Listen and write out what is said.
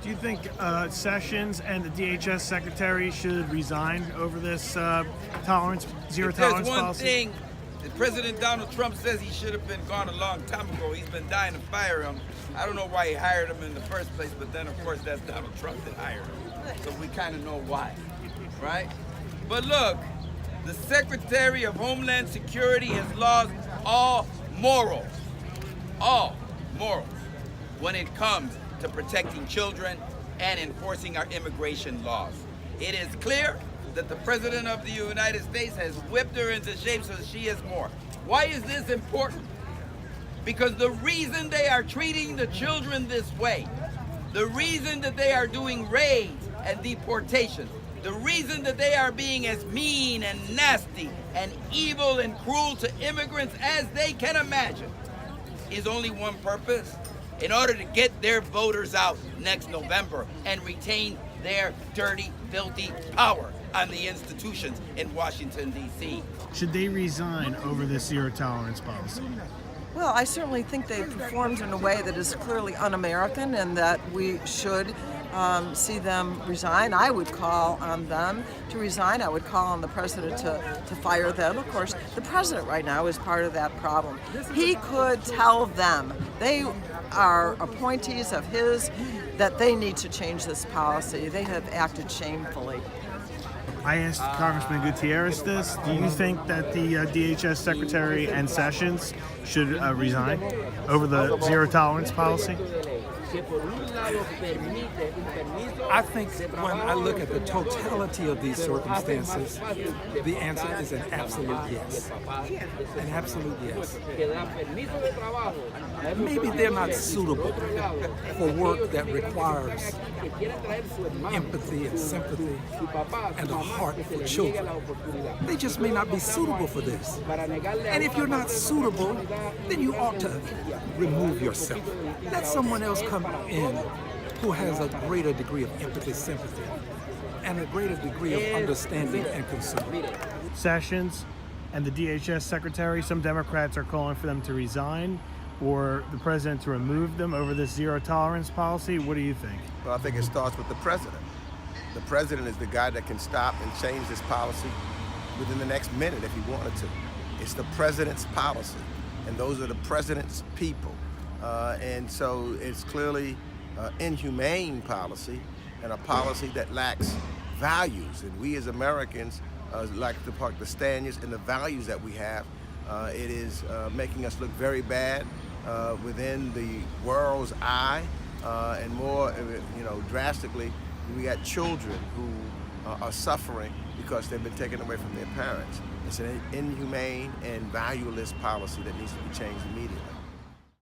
Do you think Sessions and the DHS secretary should resign over this zero tolerance There's policy? one thing that President Donald Trump says he should have been gone a long time ago. He's been dying to fire him. I don't know why he hired him in the first place, but then, of course, that's Donald Trump that hired him. So we kind of know why, right? But look, the Secretary of Homeland Security has lost all morals when it comes to protecting children and enforcing our immigration laws. It is clear that the President of the United States has whipped her into shape so that she is more. Why is this important? Because the reason they are treating the children this way, the reason that they are doing raids and deportations, the reason that they are being as mean and nasty and evil and cruel to immigrants as they can imagine is only one purpose: in order to get their voters out next November and retain their dirty, filthy power on the institutions in Washington, D.C. Should they resign over this zero tolerance policy? Well, I certainly think they performed in a way that is clearly un-American and that we should see them resign. I would call on them to resign. I would call on the president to fire them. Of course, the president right now is part of that problem. He could tell them, they are appointees of his, that they need to change this policy. They have acted shamefully. I asked Congressman Gutierrez this. Do you think that the DHS Secretary and Sessions should resign over the zero tolerance policy? I think when I look at the totality of these circumstances, the answer is an absolute yes. An absolute yes. Maybe they're not suitable for work that requires empathy and sympathy and a heart for children. They just may not be suitable for this. And if you're not suitable, then you ought to remove yourself. Let someone else come in who has a greater degree of empathy, sympathy, and a greater degree of understanding and concern. Sessions and the DHS Secretary, some Democrats are calling for them to resign or the president to remove them over this zero tolerance policy. What do you think? Well, I think it starts with the president. The president is the guy that can stop and change this policy within the next minute if he wanted to. It's the president's policy, and those are the president's people. And so it's clearly inhumane policy and a policy that lacks values. And we as Americans like to park the standards and the values that we have. It is making us look very bad within the world's eye, and more, drastically, we got children who are suffering because they've been taken away from their parents. It's an inhumane and valueless policy that needs to be changed immediately.